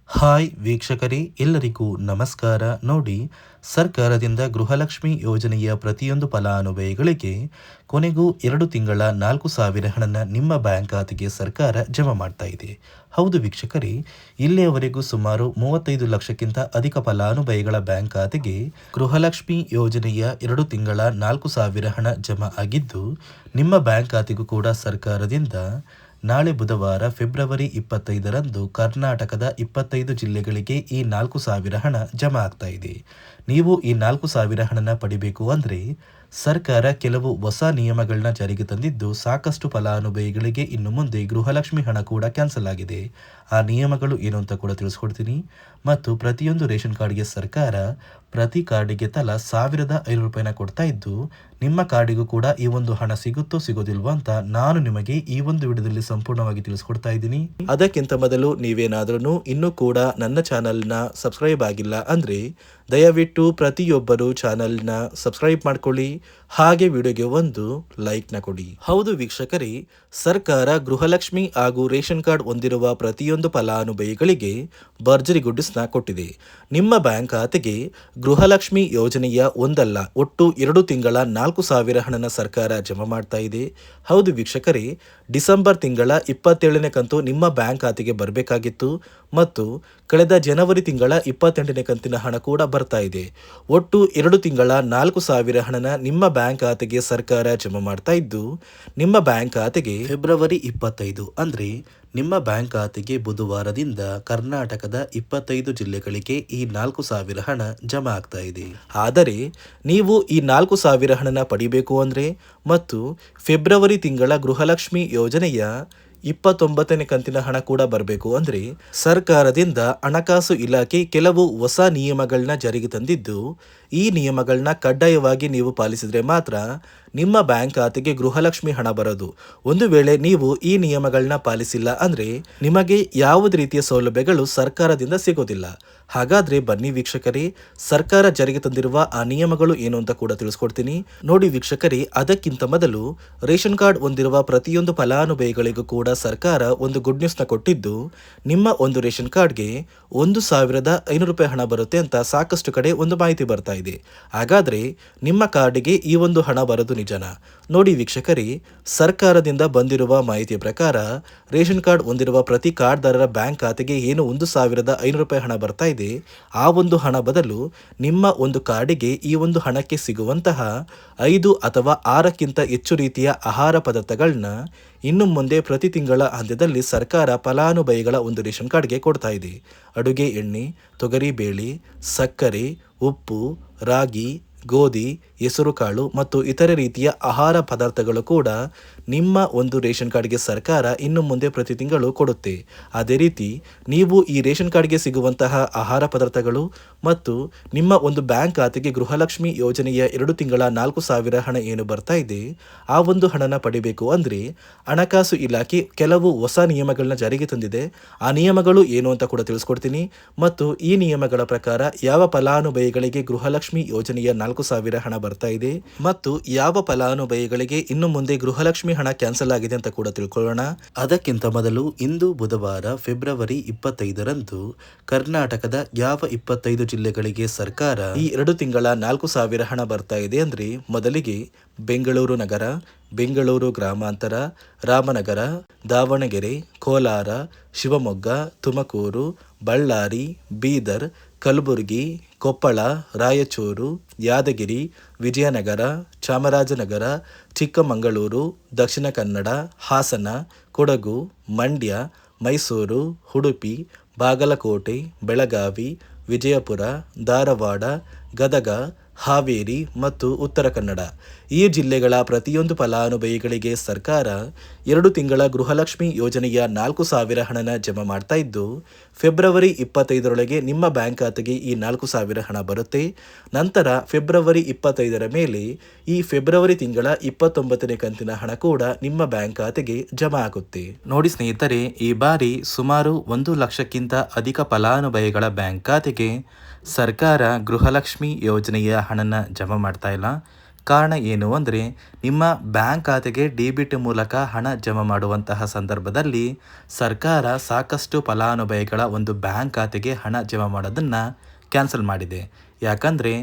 Hi ವೀಕ್ಷಕರೇ, ಎಲ್ಲರಿಗೂ ನಮಸ್ಕಾರ. ನೋಡಿ, ಸರ್ಕಾರದಿಂದ ಗೃಹಲಕ್ಷ್ಮಿ ಯೋಜನೆಯ ಪ್ರತಿಯೊಂದು ಫಲಾನುಭವಿಗಳಿಗೆ ಕೊನೆಗೂ 2 ತಿಂಗಳ 4,000 ಹಣನ ನಿಮ್ಮ ಬ್ಯಾಂಕ್ ಖಾತೆಗೆ ಸರ್ಕಾರ ಜಮಾ ಮಾಡ್ತಾ ಇದೆ. ಹೌದು ವೀಕ್ಷಕರೇ, ಇಲ್ಲಿಯವರೆಗೂ ಸುಮಾರು 35 ಲಕ್ಷಕ್ಕಿಂತ ಅಧಿಕ ಫಲಾನುಭವಿಗಳ ಬ್ಯಾಂಕ್ ಖಾತೆಗೆ ಗೃಹಲಕ್ಷ್ಮಿ ಯೋಜನೆಯ 2 ತಿಂಗಳ 4,000 ಹಣ ಜಮಾ ಆಗಿದ್ದು, ನಿಮ್ಮ ಬ್ಯಾಂಕ್ ಖಾತೆಗೂ ಕೂಡ ಸರ್ಕಾರದಿಂದ ನಾಳೆ ಬುಧವಾರ ಫೆಬ್ರವರಿ 25ರಂದು ಕರ್ನಾಟಕದ 25 ಜಿಲ್ಲೆಗಳಿಗೆ ಈ 4,000 ಹಣ ಜಮಾ ಆಗ್ತಾ ಇದೆ. ನೀವು ಈ 4,000 ಹಣನ ಪಡಿಬೇಕು ಅಂದರೆ ಸರ್ಕಾರ ಕೆಲವು ಹೊಸ ನಿಯಮಗಳನ್ನ ಜಾರಿಗೆ ತಂದಿದ್ದು, ಸಾಕಷ್ಟು ಫಲಾನುಭವಿಗಳಿಗೆ ಇನ್ನು ಮುಂದೆ ಗೃಹಲಕ್ಷ್ಮಿ ಹಣ ಕೂಡ ಕ್ಯಾನ್ಸಲ್ ಆಗಿದೆ. ಆ ನಿಯಮಗಳು ಏನು ಅಂತ ಕೂಡ ತಿಳಿಸ್ಕೊಡ್ತೀನಿ. ಮತ್ತು ಪ್ರತಿಯೊಂದು ರೇಷನ್ ಕಾರ್ಡ್ಗೆ ಸರ್ಕಾರ ಪ್ರತಿ ಕಾರ್ಡಿಗೆ ತಲಾ 1,500 ರೂಪಾಯಿನ ಕೊಡ್ತಾ ಇದ್ದು, ನಿಮ್ಮ ಕಾರ್ಡಿಗೂ ಕೂಡ ಈ ಒಂದು ಹಣ ಸಿಗುತ್ತೋ ಸಿಗೋದಿಲ್ವೋ ಅಂತ ನಾನು ನಿಮಗೆ ಈ ಒಂದು ವಿಡಿಯೋದಲ್ಲಿ ಸಂಪೂರ್ಣವಾಗಿ ತಿಳಿಸ್ಕೊಡ್ತಾ ಇದ್ದೀನಿ. ಅದಕ್ಕಿಂತ ಮೊದಲು ನೀವೇನಾದ್ರೂ ಇನ್ನೂ ಕೂಡ ನನ್ನ ಚಾನಲ್ನ ಸಬ್ಸ್ಕ್ರೈಬ್ ಆಗಿಲ್ಲ ಅಂದ್ರೆ ದಯವಿಟ್ಟು ಪ್ರತಿಯೊಬ್ಬರು ಚಾನಲ್ನ ಸಬ್ಸ್ಕ್ರೈಬ್ ಮಾಡ್ಕೊಳ್ಳಿ, ಹಾಗೆ ವಿಡಿಯೋಗೆ ಒಂದು ಲೈಕ್ನ ಕೊಡಿ. ಹೌದು ವೀಕ್ಷಕರೇ, ಸರ್ಕಾರ ಗೃಹಲಕ್ಷ್ಮಿ ಹಾಗೂ ರೇಷನ್ ಕಾರ್ಡ್ ಹೊಂದಿರುವ ಪ್ರತಿಯೊಂದು ಫಲಾನುಭವಿಗಳಿಗೆ ಭರ್ಜರಿ ಗುಡ್ಡಿಸ್ನ ಕೊಟ್ಟಿದೆ. ನಿಮ್ಮ ಬ್ಯಾಂಕ್ ಖಾತೆಗೆ ಗೃಹಲಕ್ಷ್ಮಿ ಯೋಜನೆಯ ಒಂದಲ್ಲ, ಒಟ್ಟು 2 ತಿಂಗಳ 4,000 ಹಣನ ಸರ್ಕಾರ ಜಮಾ ಮಾಡ್ತಾ ಇದೆ. ಹೌದು ವೀಕ್ಷಕರೇ, ಡಿಸೆಂಬರ್ ತಿಂಗಳ 27ನೇ ಕಂತು ನಿಮ್ಮ ಬ್ಯಾಂಕ್ ಖಾತೆಗೆ ಬರಬೇಕಾಗಿತ್ತು ಮತ್ತು ಕಳೆದ ಜನವರಿ ತಿಂಗಳ 28ನೇ ಕಂತಿನ ಹಣ ಕೂಡ ಬರ್ತಾ ಇದೆ. ಒಟ್ಟು 2 ತಿಂಗಳ 4,000 ಹಣನ ನಿಮ್ಮ ಬ್ಯಾಂಕ್ ಖಾತೆಗೆ ಸರ್ಕಾರ ಜಮಾ ಮಾಡ್ತಾ ಇದ್ದು, ನಿಮ್ಮ ಬ್ಯಾಂಕ್ ಖಾತೆಗೆ ಫೆಬ್ರವರಿ 25 ಅಂದ್ರೆ ನಿಮ್ಮ ಬ್ಯಾಂಕ್ ಖಾತೆಗೆ ಬುಧವಾರದಿಂದ ಕರ್ನಾಟಕದ 25 ಜಿಲ್ಲೆಗಳಿಗೆ ಈ 4,000 ಹಣ ಜಮಾ ಆಗ್ತಾ ಇದೆ. ಆದರೆ ನೀವು ಈ 4,000 ಹಣನ ಪಡಿಬೇಕು ಅಂದ್ರೆ ಮತ್ತು ಫೆಬ್ರವರಿ ತಿಂಗಳ ಗೃಹಲಕ್ಷ್ಮಿ ಯೋಜನೆಯ 29ನೇ ಕಂತಿನ ಹಣ ಕೂಡ ಬರಬೇಕು ಅಂದ್ರೆ ಸರ್ಕಾರದಿಂದ ಹಣಕಾಸು ಇಲಾಖೆ ಕೆಲವು ಹೊಸ ನಿಯಮಗಳನ್ನ ಜಾರಿಗೆ ತಂದಿದ್ದು, ಈ ನಿಯಮಗಳನ್ನ ಕಡ್ಡಾಯವಾಗಿ ನೀವು ಪಾಲಿಸಿದ್ರೆ ಮಾತ್ರ ನಿಮ್ಮ ಬ್ಯಾಂಕ್ ಖಾತೆಗೆ ಗೃಹಲಕ್ಷ್ಮಿ ಹಣ ಬರೋದು. ಒಂದು ವೇಳೆ ನೀವು ಈ ನಿಯಮಗಳನ್ನ ಪಾಲಿಸಿಲ್ಲ ಅಂದ್ರೆ ನಿಮಗೆ ಯಾವುದೇ ರೀತಿಯ ಸೌಲಭ್ಯಗಳು ಸರ್ಕಾರದಿಂದ ಸಿಗೋದಿಲ್ಲ. ಹಾಗಾದ್ರೆ ಬನ್ನಿ ವೀಕ್ಷಕರೇ, ಸರ್ಕಾರ ಜಾರಿಗೆ ತಂದಿರುವ ಆ ನಿಯಮಗಳು ಏನು ಅಂತ ಕೂಡ ತಿಳಿಸ್ಕೊಡ್ತೀನಿ. ನೋಡಿ ವೀಕ್ಷಕರೇ, ಅದಕ್ಕಿಂತ ಮೊದಲು ರೇಷನ್ ಕಾರ್ಡ್ ಹೊಂದಿರುವ ಪ್ರತಿಯೊಂದು ಫಲಾನುಭವಿಗಳಿಗೂ ಕೂಡ ಸರ್ಕಾರ ಒಂದು ಗುಡ್ ನ್ಯೂಸ್ನ ಕೊಟ್ಟಿದ್ದು, ನಿಮ್ಮ ಒಂದು ರೇಷನ್ ಕಾರ್ಡ್ಗೆ 1,500 ರೂಪಾಯಿ ಹಣ ಬರುತ್ತೆ ಅಂತ ಸಾಕಷ್ಟು ಕಡೆ ಒಂದು ಮಾಹಿತಿ ಬರ್ತಾ ಇದೆ. ಹಾಗಾದ್ರೆ ನಿಮ್ಮ ಕಾರ್ಡಿಗೆ ಈ ಒಂದು ಹಣ ಬರೋದು ನಿಜನಾ? ನೋಡಿ ವೀಕ್ಷಕರೇ, ಸರ್ಕಾರದಿಂದ ಬಂದಿರುವ ಮಾಹಿತಿಯ ಪ್ರಕಾರ ರೇಷನ್ ಕಾರ್ಡ್ ಹೊಂದಿರುವ ಪ್ರತಿ ಕಾರ್ಡ್ದಾರರ ಬ್ಯಾಂಕ್ ಖಾತೆಗೆ ಏನು 1,500 ರೂಪಾಯಿ ಹಣ ಬರ್ತಾ ಇದೆ, ಆ ಒಂದು ಹಣ ಬದಲು ನಿಮ್ಮ ಒಂದು ಕಾರ್ಡಿಗೆ ಈ ಒಂದು ಹಣಕ್ಕೆ ಸಿಗುವಂತಹ 5 ಅಥವಾ 6ಕ್ಕಿಂತ ಹೆಚ್ಚು ರೀತಿಯ ಆಹಾರ ಪದಾರ್ಥಗಳನ್ನ ಇನ್ನು ಮುಂದೆ ಪ್ರತಿ ತಿಂಗಳ ಅಂತ್ಯದಲ್ಲಿ ಸರ್ಕಾರ ಫಲಾನುಭವಿಗಳ ಒಂದು ರೇಷನ್ ಕಾರ್ಡ್ಗೆ ಕೊಡ್ತಾ ಇದೆ. ಅಡುಗೆ ಎಣ್ಣೆ, ತೊಗರಿ ಬೇಳೆ, ಸಕ್ಕರೆ, ಉಪ್ಪು, ರಾಗಿ, ಗೋಧಿ, ಹೆಸರುಕಾಳು ಮತ್ತು ಇತರೆ ರೀತಿಯ ಆಹಾರ ಪದಾರ್ಥಗಳು ಕೂಡ ನಿಮ್ಮ ಒಂದು ರೇಷನ್ ಕಾರ್ಡ್ಗೆ ಸರ್ಕಾರ ಇನ್ನು ಮುಂದೆ ಪ್ರತಿ ತಿಂಗಳು ಕೊಡುತ್ತೆ. ಅದೇ ರೀತಿ ನೀವು ಈ ರೇಷನ್ ಕಾರ್ಡ್ಗೆ ಸಿಗುವಂತಹ ಆಹಾರ ಪದಾರ್ಥಗಳು ಮತ್ತು ನಿಮ್ಮ ಒಂದು ಬ್ಯಾಂಕ್ ಖಾತೆಗೆ ಗೃಹಲಕ್ಷ್ಮಿ ಯೋಜನೆಯ 2 ತಿಂಗಳ 4,000 ಹಣ ಏನು ಬರ್ತಾ ಇದೆ, ಆ ಒಂದು ಹಣನ ಪಡಿಬೇಕು ಅಂದ್ರೆ ಹಣಕಾಸು ಇಲಾಖೆ ಕೆಲವು ಹೊಸ ನಿಯಮಗಳನ್ನ ಜಾರಿಗೆ ತಂದಿದೆ. ಆ ನಿಯಮಗಳು ಏನು ಅಂತ ಕೂಡ ತಿಳಿಸ್ಕೊಡ್ತೀನಿ. ಮತ್ತು ಈ ನಿಯಮಗಳ ಪ್ರಕಾರ ಯಾವ ಫಲಾನುಭವಿಗಳಿಗೆ ಗೃಹಲಕ್ಷ್ಮಿ ಯೋಜನೆಯ 4,000 ಹಣ ಬರ್ತಾ ಇದೆ ಮತ್ತು ಯಾವ ಫಲಾನುಭವಿಗಳಿಗೆ ಇನ್ನು ಮುಂದೆ ಗೃಹಲಕ್ಷ್ಮಿ ಹಣ ಕ್ಯಾನ್ಸಲ್ ಆಗಿದೆ ಅಂತ ಕೂಡ ತಿಳ್ಕೊಳ್ಳೋಣ. ಅದಕ್ಕಿಂತ ಮೊದಲು ಇಂದು ಬುಧವಾರ ಫೆಬ್ರವರಿ 25ರಂದು ಕರ್ನಾಟಕದ ಯಾವ 25 ಜಿಲ್ಲೆಗಳಿಗೆ ಸರ್ಕಾರ ಈ 2 ತಿಂಗಳ 4,000 ಹಣ ಬರ್ತಾ ಇದೆ ಅಂದ್ರೆ ಮೊದಲಿಗೆ ಬೆಂಗಳೂರು ನಗರ, ಬೆಂಗಳೂರು ಗ್ರಾಮಾಂತರ, ರಾಮನಗರ, ದಾವಣಗೆರೆ, ಕೋಲಾರ, ಶಿವಮೊಗ್ಗ, ತುಮಕೂರು, ಬಳ್ಳಾರಿ, ಬೀದರ್, ಕಲಬುರಗಿ, ಕೊಪ್ಪಳ, ರಾಯಚೂರು, ಯಾದಗಿರಿ, ವಿಜಯನಗರ, ಚಾಮರಾಜನಗರ, ಚಿಕ್ಕಮಗಳೂರು, ದಕ್ಷಿಣ ಕನ್ನಡ, ಹಾಸನ, ಕೊಡಗು, ಮಂಡ್ಯ, ಮೈಸೂರು, ಉಡುಪಿ, ಬಾಗಲಕೋಟೆ, ಬೆಳಗಾವಿ, ವಿಜಯಪುರ, ಧಾರವಾಡ, ಗದಗ, ಹಾವೇರಿ ಮತ್ತು ಉತ್ತರ ಕನ್ನಡ ಈ ಜಿಲ್ಲೆಗಳ ಪ್ರತಿಯೊಂದು ಫಲಾನುಭವಿಗಳಿಗೆ ಸರ್ಕಾರ 2 ತಿಂಗಳ ಗೃಹಲಕ್ಷ್ಮಿ ಯೋಜನೆಯ 4,000 ಹಣನ ಜಮಾ ಮಾಡ್ತಾ ಇದ್ದು, ಫೆಬ್ರವರಿ 25ರೊಳಗೆ ನಿಮ್ಮ ಬ್ಯಾಂಕ್ ಖಾತೆಗೆ ಈ 4,000 ಹಣ ಬರುತ್ತೆ. ನಂತರ ಫೆಬ್ರವರಿ 25ರ ಮೇಲೆ ಈ ಫೆಬ್ರವರಿ ತಿಂಗಳ 29ನೇ ಕಂತಿನ ಹಣ ಕೂಡ ನಿಮ್ಮ ಬ್ಯಾಂಕ್ ಖಾತೆಗೆ ಜಮಾ ಆಗುತ್ತೆ. ನೋಡಿ ಸ್ನೇಹಿತರೆ, ಈ ಬಾರಿ ಸುಮಾರು 1 ಲಕ್ಷಕ್ಕಿಂತ ಅಧಿಕ ಫಲಾನುಭವಿಗಳ ಬ್ಯಾಂಕ್ ಖಾತೆಗೆ ಸರ್ಕಾರ ಗೃಹಲಕ್ಷ್ಮಿ ಯೋಜನೆಯ ಹಣನ ಜಮಾ ಮಾಡ್ತಾ ಇಲ್ಲ. ಕಾರಣ ಏನು ಅಂದರೆ ನಿಮ್ಮ ಬ್ಯಾಂಕ್ ಖಾತೆಗೆ ಡೆಬಿಟ್ ಮೂಲಕ ಹಣ ಜಮಾ ಮಾಡುವಂತಹ ಸಂದರ್ಭದಲ್ಲಿ ಸರ್ಕಾರ ಸಾಕಷ್ಟು ಫಲಾನುಭವಿಗಳ ಒಂದು ಬ್ಯಾಂಕ್ ಖಾತೆಗೆ ಹಣ ಜಮಾ ಮಾಡೋದನ್ನು ಕ್ಯಾನ್ಸಲ್ ಮಾಡಿದೆ. ಯಾಕಂದರೆ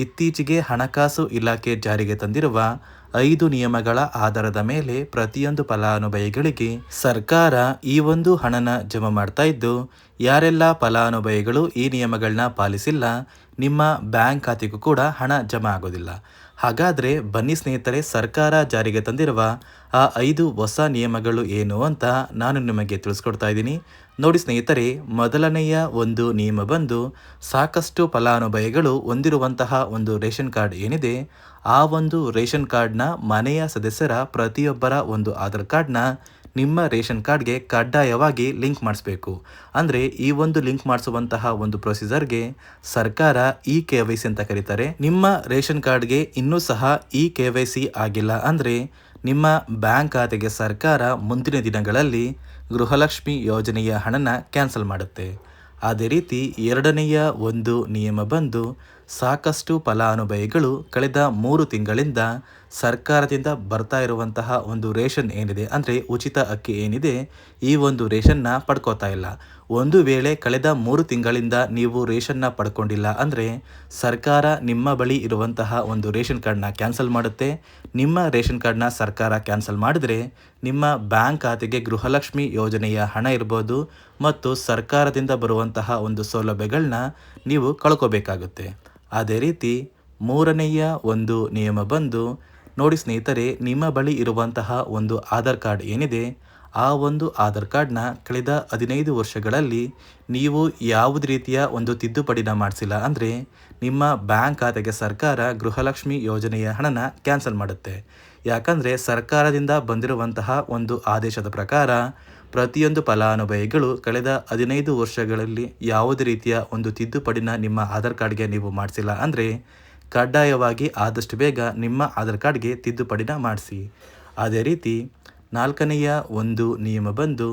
ಇತ್ತೀಚೆಗೆ ಹಣಕಾಸು ಇಲಾಖೆ ಜಾರಿಗೆ ತಂದಿರುವ 5 ನಿಯಮಗಳ ಆಧಾರದ ಮೇಲೆ ಪ್ರತಿಯೊಂದು ಫಲಾನುಭವಿಗಳಿಗೆ ಸರ್ಕಾರ ಈ ಒಂದು ಹಣನ ಜಮಾ ಮಾಡ್ತಾ ಇದ್ದು, ಯಾರೆಲ್ಲ ಫಲಾನುಭವಿಗಳು ಈ ನಿಯಮಗಳನ್ನ ಪಾಲಿಸಿಲ್ಲ ನಿಮ್ಮ ಬ್ಯಾಂಕ್ ಖಾತೆಗೂ ಕೂಡ ಹಣ ಜಮಾ ಆಗೋದಿಲ್ಲ. ಹಾಗಾದರೆ ಬನ್ನಿ ಸ್ನೇಹಿತರೆ, ಸರ್ಕಾರ ಜಾರಿಗೆ ತಂದಿರುವ ಆ 5 ಹೊಸ ನಿಯಮಗಳು ಏನು ಅಂತ ನಾನು ನಿಮಗೆ ತಿಳಿಸ್ಕೊಡ್ತಾ ಇದ್ದೀನಿ. ನೋಡಿ ಸ್ನೇಹಿತರೆ, ಮೊದಲನೆಯ ಒಂದು ನಿಯಮ ಬಂದು ಸಾಕಷ್ಟು ಫಲಾನುಭವಿಗಳು ಹೊಂದಿರುವಂತಹ ಒಂದು ರೇಷನ್ ಕಾರ್ಡ್ ಏನಿದೆ, ಆ ಒಂದು ರೇಷನ್ ಕಾರ್ಡ್ನ ಮನೆಯ ಸದಸ್ಯರ ಪ್ರತಿಯೊಬ್ಬರ ಒಂದು ಆಧಾರ್ ಕಾರ್ಡ್ನ ನಿಮ್ಮ ರೇಷನ್ ಕಾರ್ಡ್ಗೆ ಕಡ್ಡಾಯವಾಗಿ ಲಿಂಕ್ ಮಾಡಿಸ್ಬೇಕು. ಅಂದರೆ ಈ ಒಂದು ಲಿಂಕ್ ಮಾಡಿಸುವಂತಹ ಒಂದು ಪ್ರೊಸೀಜರ್ಗೆ ಸರ್ಕಾರ KYC ಅಂತ ಕರೀತಾರೆ. ನಿಮ್ಮ ರೇಷನ್ ಕಾರ್ಡ್ಗೆ ಇನ್ನೂ ಸಹ KYC ಆಗಿಲ್ಲ ಅಂದರೆ ನಿಮ್ಮ ಬ್ಯಾಂಕ್ ಖಾತೆಗೆ ಸರ್ಕಾರ ಮುಂದಿನ ದಿನಗಳಲ್ಲಿ ಗೃಹಲಕ್ಷ್ಮಿ ಯೋಜನೆಯ ಹಣನ ಕ್ಯಾನ್ಸಲ್ ಮಾಡುತ್ತೆ. ಅದೇ ರೀತಿ ಎರಡನೆಯ ಒಂದು ನಿಯಮ ಬಂದು ಸಾಕಷ್ಟು ಫಲಾನುಭವಿಗಳು ಕಳೆದ 3 ತಿಂಗಳಿಂದ ಸರ್ಕಾರದಿಂದ ಬರ್ತಾ ಇರುವಂತಹ ಒಂದು ರೇಷನ್ ಏನಿದೆ, ಅಂದರೆ ಉಚಿತ ಅಕ್ಕಿ ಏನಿದೆ, ಈ ಒಂದು ರೇಷನ್ನ ಪಡ್ಕೋತಾ ಇಲ್ಲ. ಒಂದು ವೇಳೆ ಕಳೆದ 3 ತಿಂಗಳಿಂದ ನೀವು ರೇಷನ್ನ ಪಡ್ಕೊಂಡಿಲ್ಲ ಅಂದರೆ ಸರ್ಕಾರ ನಿಮ್ಮ ಬಳಿ ಇರುವಂತಹ ಒಂದು ರೇಷನ್ ಕಾರ್ಡ್ನ ಕ್ಯಾನ್ಸಲ್ ಮಾಡುತ್ತೆ. ನಿಮ್ಮ ರೇಷನ್ ಕಾರ್ಡ್ನ ಸರ್ಕಾರ ಕ್ಯಾನ್ಸಲ್ ಮಾಡಿದ್ರೆ ನಿಮ್ಮ ಬ್ಯಾಂಕ್ ಖಾತೆಗೆ ಗೃಹಲಕ್ಷ್ಮಿ ಯೋಜನೆಯ ಹಣ ಇರ್ಬೋದು ಮತ್ತು ಸರ್ಕಾರದಿಂದ ಬರುವಂತಹ ಒಂದು ಸೌಲಭ್ಯಗಳನ್ನ ನೀವು ಕಳ್ಕೋಬೇಕಾಗುತ್ತೆ. ಅದೇ ರೀತಿ ಮೂರನೆಯ ಒಂದು ನಿಯಮ ಬಂದು ನೋಡಿ ಸ್ನೇಹಿತರೆ, ನಿಮ್ಮ ಬಳಿ ಇರುವಂತಹ ಒಂದು ಆಧಾರ್ ಕಾರ್ಡ್ ಏನಿದೆ, ಆ ಒಂದು ಆಧಾರ್ ಕಾರ್ಡ್ನ ಕಳೆದ 15 ವರ್ಷಗಳಲ್ಲಿ ನೀವು ಯಾವುದೇ ರೀತಿಯ ಒಂದು ತಿದ್ದುಪಡಿನ ಮಾಡಿಸಿಲ್ಲ ಅಂದರೆ ನಿಮ್ಮ ಬ್ಯಾಂಕ್ ಖಾತೆಗೆ ಸರ್ಕಾರ ಗೃಹಲಕ್ಷ್ಮಿ ಯೋಜನೆಯ ಹಣನ ಕ್ಯಾನ್ಸಲ್ ಮಾಡುತ್ತೆ. ಯಾಕಂದರೆ ಸರ್ಕಾರದಿಂದ ಬಂದಿರುವಂತಹ ಒಂದು ಆದೇಶದ ಪ್ರಕಾರ ಪ್ರತಿಯೊಂದು ಫಲಾನುಭವಿಗಳು ಕಳೆದ 15 ವರ್ಷಗಳಲ್ಲಿ ಯಾವುದೇ ರೀತಿಯ ಒಂದು ತಿದ್ದುಪಡಿನ ನಿಮ್ಮ ಆಧಾರ್ ಕಾರ್ಡ್ಗೆ ನೀವು ಮಾಡಿಸಿಲ್ಲ ಅಂದರೆ ಕಡ್ಡಾಯವಾಗಿ ಆದಷ್ಟು ಬೇಗ ನಿಮ್ಮ ಆಧಾರ್ ಕಾರ್ಡ್ಗೆ ತಿದ್ದುಪಡಿನ ಮಾಡಿಸಿ. ಅದೇ ರೀತಿ ನಾಲ್ಕನೆಯ ಒಂದು ನಿಯಮ ಬಂದು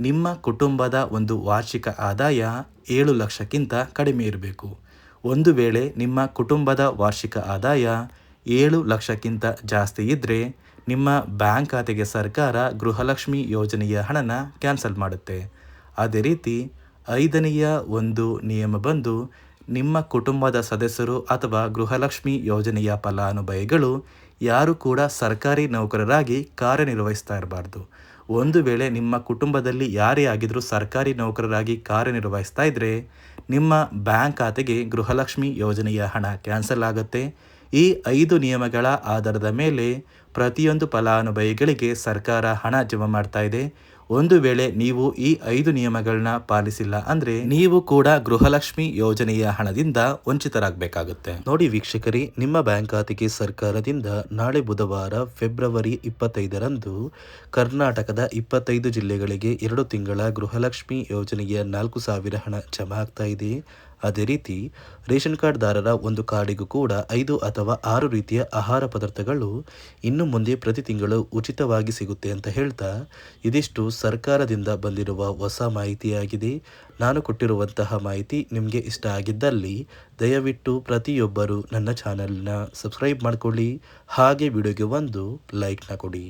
ನಿಮ್ಮ ಕುಟುಂಬದ ಒಂದು ವಾರ್ಷಿಕ ಆದಾಯ 7 ಲಕ್ಷಕ್ಕಿಂತ ಕಡಿಮೆ ಇರಬೇಕು. ಒಂದು ವೇಳೆ ನಿಮ್ಮ ಕುಟುಂಬದ ವಾರ್ಷಿಕ ಆದಾಯ 7 ಲಕ್ಷಕ್ಕಿಂತ ಜಾಸ್ತಿ ಇದ್ದರೆ ನಿಮ್ಮ ಬ್ಯಾಂಕ್ ಖಾತೆಗೆ ಸರ್ಕಾರ ಗೃಹಲಕ್ಷ್ಮಿ ಯೋಜನೆಯ ಹಣನ ಕ್ಯಾನ್ಸಲ್ ಮಾಡುತ್ತೆ. ಅದೇ ರೀತಿ ಐದನೆಯ ಒಂದು ನಿಯಮ ಬಂದು ನಿಮ್ಮ ಕುಟುಂಬದ ಸದಸ್ಯರು ಅಥವಾ ಗೃಹಲಕ್ಷ್ಮಿ ಯೋಜನೆಯ ಫಲಾನುಭವಿಗಳು ಯಾರು ಕೂಡ ಸರ್ಕಾರಿ ನೌಕರರಾಗಿ ಕಾರ್ಯನಿರ್ವಹಿಸ್ತಾ ಇರಬಾರ್ದು. ಒಂದು ವೇಳೆ ನಿಮ್ಮ ಕುಟುಂಬದಲ್ಲಿ ಯಾರೇ ಆಗಿದ್ರೂ ಸರ್ಕಾರಿ ನೌಕರರಾಗಿ ಕಾರ್ಯನಿರ್ವಹಿಸ್ತಾ ಇದ್ದರೆ ನಿಮ್ಮ ಬ್ಯಾಂಕ್ ಖಾತೆಗೆ ಗೃಹಲಕ್ಷ್ಮಿ ಯೋಜನೆಯ ಹಣ ಕ್ಯಾನ್ಸಲ್ ಆಗುತ್ತೆ. ಈ 5 ನಿಯಮಗಳ ಆಧಾರದ ಮೇಲೆ ಪ್ರತಿಯೊಂದು ಫಲಾನುಭವಿಗಳಿಗೆ ಸರ್ಕಾರ ಹಣ ಜಮಾ ಮಾಡ್ತಾ ಇದೆ. ಒಂದು ವೇಳೆ ನೀವು ಈ 5 ನಿಯಮಗಳನ್ನ ಪಾಲಿಸಿಲ್ಲ ಅಂದರೆ ನೀವು ಕೂಡ ಗೃಹಲಕ್ಷ್ಮಿ ಯೋಜನೆಯ ಹಣದಿಂದ ವಂಚಿತರಾಗಬೇಕಾಗುತ್ತೆ. ನೋಡಿ ವೀಕ್ಷಕರೇ, ನಿಮ್ಮ ಬ್ಯಾಂಕ್ ಖಾತೆಗೆ ಸರ್ಕಾರದಿಂದ ನಾಳೆ ಬುಧವಾರ ಫೆಬ್ರವರಿ 25ರಂದು ಕರ್ನಾಟಕದ 25 ಜಿಲ್ಲೆಗಳಿಗೆ 2 ತಿಂಗಳ ಗೃಹಲಕ್ಷ್ಮಿ ಯೋಜನೆಯ 4,000 ಹಣ ಜಮಾ ಆಗ್ತಾ ಇದೆ. ಅದೇ ರೀತಿ ರೇಷನ್ ಕಾರ್ಡ್ದಾರರ ಒಂದು ಕಾರ್ಡಿಗೂ ಕೂಡ 5 ಅಥವಾ 6 ರೀತಿಯ ಆಹಾರ ಪದಾರ್ಥಗಳು ಇನ್ನು ಮುಂದೆ ಪ್ರತಿ ತಿಂಗಳು ಉಚಿತವಾಗಿ ಸಿಗುತ್ತೆ ಅಂತ ಹೇಳ್ತಾ, ಇದಿಷ್ಟು ಸರ್ಕಾರದಿಂದ ಬಂದಿರುವ ಹೊಸ ಮಾಹಿತಿಯಾಗಿದೆ. ನಾನು ಕೊಟ್ಟಿರುವಂತಹ ಮಾಹಿತಿ ನಿಮಗೆ ಇಷ್ಟ ಆಗಿದ್ದಲ್ಲಿ ದಯವಿಟ್ಟು ಪ್ರತಿಯೊಬ್ಬರು ನನ್ನ ಚಾನಲ್ನ ಸಬ್ಸ್ಕ್ರೈಬ್ ಮಾಡಿಕೊಳ್ಳಿ, ಹಾಗೆ ವಿಡಿಯೋಗೆ ಒಂದು ಲೈಕ್ನ ಕೊಡಿ.